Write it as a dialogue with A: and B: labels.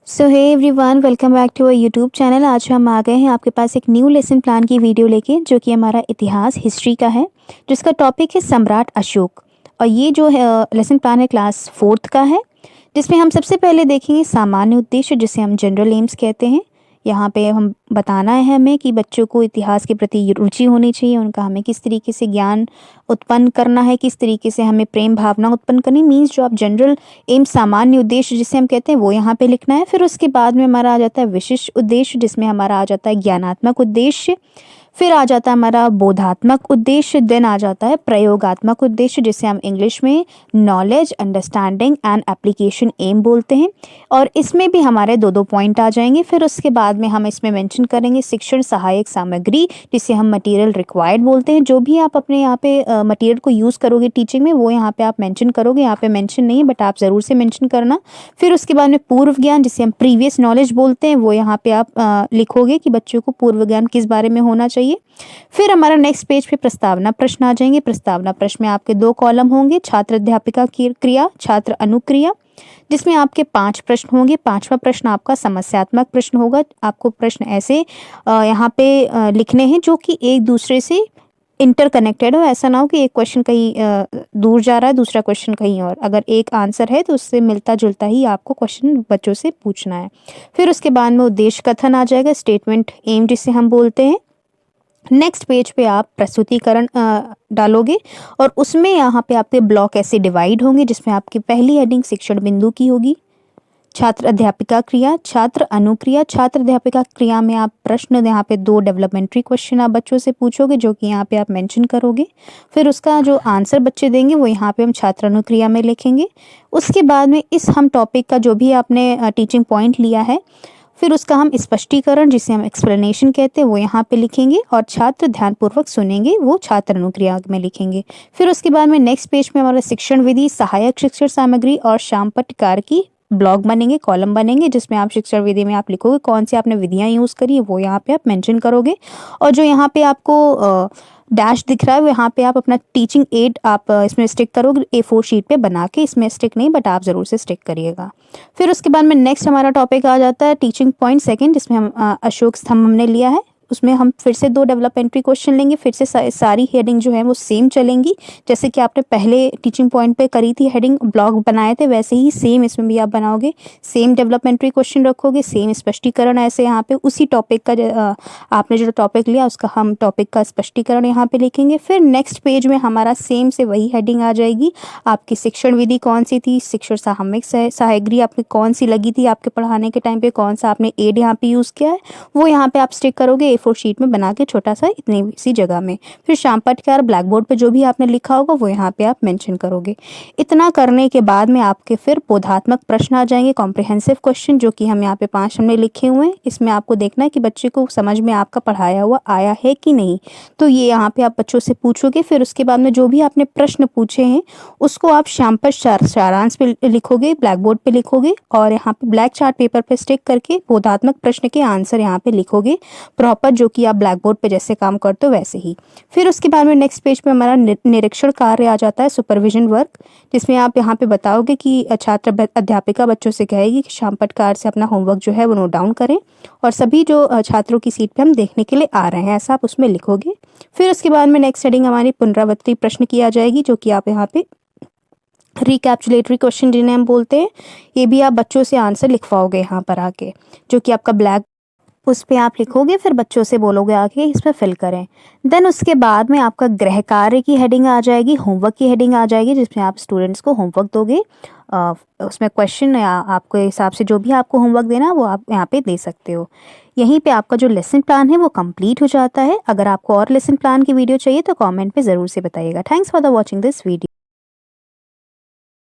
A: So hey everyone, welcome back to our YouTube channel. आज हम आ गए हैं आपके पास एक न्यू लेसन प्लान की वीडियो लेके, जो कि हमारा इतिहास हिस्ट्री का है, जिसका टॉपिक है सम्राट अशोक। और ये जो है लेसन प्लान है क्लास 4th का है, जिसमें हम सबसे पहले देखेंगे सामान्य उद्देश्य, जिसे हम जनरल एम्स कहते हैं। यहाँ पे हम बताना है हमें कि बच्चों को इतिहास के प्रति रुचि होनी चाहिए, उनका हमें किस तरीके से ज्ञान उत्पन्न करना है, किस तरीके से हमें प्रेम भावना उत्पन्न करनी। मीन्स जो आप जनरल एम सामान्य उद्देश्य जिसे हम कहते हैं वो यहाँ पे लिखना है। फिर उसके बाद में हमारा आ जाता है विशिष्ट उद्देश्य, जिसमें हमारा आ जाता है ज्ञानात्मक उद्देश्य। फिर आ जाता है हमारा बोधात्मक उद्देश्य। देन आ जाता है प्रयोगात्मक उद्देश्य, जिसे हम इंग्लिश में knowledge, understanding and application aim बोलते हैं। और इसमें भी हमारे दो दो पॉइंट आ जाएंगे। फिर उसके बाद में हम इसमें मेंशन करेंगे शिक्षण सहायक सामग्री, जिसे हम मटेरियल रिक्वायर्ड बोलते हैं। जो भी आप अपने यहाँ पे मटेरियल को यूज़ करोगे टीचिंग में, वो यहाँ पे आप मेंशन करोगे। यहाँ पे मेंशन नहीं है, बट आप ज़रूर से मेंशन करना। फिर उसके बाद में पूर्व ज्ञान, जिसे हम प्रीवियस नॉलेज बोलते हैं, वो यहाँ पे आप लिखोगे कि बच्चों को पूर्व ज्ञान किस बारे में होना चाहिए। फिर हमारा नेक्स्ट पेज पे प्रस्तावना प्रश्न आ जाएंगे। प्रस्तावना प्रश्न में आपके 2 कॉलम होंगे, छात्र अध्यापिका की क्रिया, छात्र अनुक्रिया, जिसमें आपके 5 प्रश्न होंगे। 5वां प्रश्न आपका समस्यात्मक प्रश्न होगा। आपको प्रश्न ऐसे यहाँ पे लिखने हैं जो कि एक दूसरे से इंटरकनेक्टेड हो। ऐसा ना हो कि एक क्वेश्चन कहीं दूर जा रहा है, दूसरा क्वेश्चन कहीं और। अगर एक आंसर है तो उससे मिलता जुलता ही आपको क्वेश्चन बच्चों से पूछना है। फिर उसके बाद में उद्देश्य कथन आ जाएगा, स्टेटमेंट एम जिसे हम बोलते हैं। नेक्स्ट पेज पे आप प्रस्तुतिकरण डालोगे, और उसमें यहाँ पे आपके ब्लॉक ऐसे डिवाइड होंगे, जिसमें आपकी पहली हेडिंग शिक्षण बिंदु की होगी, छात्र अध्यापिका क्रिया, छात्र अनुक्रिया। छात्र अध्यापिका क्रिया में आप प्रश्न, यहाँ पे 2 डेवलपमेंट्री क्वेश्चन आप बच्चों से पूछोगे, जो कि यहाँ पे आप मेंशन करोगे। फिर उसका जो आंसर बच्चे देंगे वो यहाँ पे हम छात्र अनुक्रिया में लिखेंगे। उसके बाद में इस हम टॉपिक का जो भी आपने टीचिंग पॉइंट लिया है, फिर उसका हम स्पष्टीकरण, जिसे हम एक्सप्लेनेशन कहते हैं, वो यहाँ पे लिखेंगे। और छात्र ध्यानपूर्वक सुनेंगे, वो छात्र अनुक्रिया में लिखेंगे। फिर उसके बाद में नेक्स्ट पेज में हमारा शिक्षण विधि, सहायक शिक्षण सामग्री और श्याम पट्टकार की ब्लॉग बनेंगे, कॉलम बनेंगे, जिसमें आप शिक्षण विधि में आप लिखोगे कौन सी आपने विधियाँ यूज़ करी है, वो यहाँ पे आप मेंशन करोगे। और जो यहाँ पे आपको डैश दिख रहा है, वो यहाँ पे आप अपना टीचिंग एड आप इसमें स्टिक करोगे, A4 शीट पे बना के। इसमें स्टिक नहीं, बट आप ज़रूर से स्टिक करिएगा। फिर उसके बाद में नेक्स्ट हमारा टॉपिक आ जाता है टीचिंग पॉइंट 2, जिसमें हम अशोक स्तंभ हमने लिया है। उसमें हम फिर से 2 डेवलपमेंट्री क्वेश्चन लेंगे। फिर से सारी हेडिंग जो है वो सेम चलेंगी, जैसे कि आपने पहले टीचिंग पॉइंट पे करी थी, हेडिंग ब्लॉग बनाए थे, वैसे ही सेम इसमें भी आप बनाओगे। सेम डेवलपमेंट्री क्वेश्चन रखोगे, सेम स्पष्टीकरण ऐसे यहाँ पे उसी टॉपिक का आपने जो टॉपिक लिया उसका हम टॉपिक का स्पष्टीकरण यहाँ पे लिखेंगे। फिर नेक्स्ट पेज में हमारा सेम से वही हेडिंग आ जाएगी। आपकी शिक्षण विधि कौन सी थी, शिक्षण सामयिक सामग्री आपकी कौन सी लगी थी आपके पढ़ाने के टाइम पे, कौन सा आपने एड यहाँ पे यूज़ किया है, वो यहाँ पे आप स्टिक करोगे A4 शीट में बना के, छोटा सा इतनी सी जगह में। फिर श्याम पट्टकार ब्लैक बोर्ड पे जो भी आपने लिखा होगा वो यहाँ पे आप मेंशन करोगे। इतना करने के बाद में आपके फिर बोधात्मक प्रश्न आ जाएंगे, कॉम्प्रिहेंसिव क्वेश्चन, जो कि हम यहाँ पे 5 हमने लिखे हुए हैं। इसमें आपको देखना है कि बच्चे को समझ में आपका पढ़ाया हुआ आया है कि नहीं, तो ये यहाँ पे आप बच्चों से पूछोगे। फिर उसके बाद में जो भी आपने प्रश्न पूछे हैं उसको आप श्याम पर सारांश पे लिखोगे, ब्लैक बोर्ड पे लिखोगे, और यहाँ पे ब्लैक चार्ट पेपर पे स्टिक करके बोधात्मक प्रश्न के आंसर यहाँ पे लिखोगे प्रॉपर, जो कि आप ब्लैक बोर्ड पे जैसे काम करते हो वैसे ही। फिर उसके बाद में नेक्स्ट पेज पे हमारा निरीक्षण कार्य आ जाता है, सुपरविजन वर्क, जिसमें आप यहाँ पे बताओगे कि छात्र अध्यापिका बच्चों से कहेगी कि श्याम पट्टकार से अपना होमवर्क जो है वो नोट डाउन करें, और सभी जो छात्रों की सीट पे हम देखने के लिए आ रहे हैं, ऐसा आप उसमें लिखोगे। फिर उसके बाद में नेक्स्ट हेडिंग हमारी पुनरावृत्ति प्रश्न की आ जाएगी, जो कि आप यहाँ पे रिकैप्चुलेटरी क्वेश्चन जिन्हें हम बोलते हैं, ये भी आप बच्चों से आंसर लिखवाओगे यहाँ पर आके, जो कि आपका ब्लैक उस पे आप लिखोगे। फिर बच्चों से बोलोगे आके इस पर फिल करें। देन उसके बाद में आपका गृह कार्य की हेडिंग आ जाएगी, होमवर्क की हेडिंग आ जाएगी, जिसमें आप स्टूडेंट्स को होमवर्क दोगे। उसमें क्वेश्चन या आपके हिसाब से जो भी आपको होमवर्क देना वो आप यहाँ पे दे सकते हो। यहीं पे आपका जो लेसन प्लान है वो कंप्लीट हो जाता है। अगर आपको और लेसन प्लान की वीडियो चाहिए तो कमेंट पे ज़रूर से बताइएगा। Thanks for the watching this video.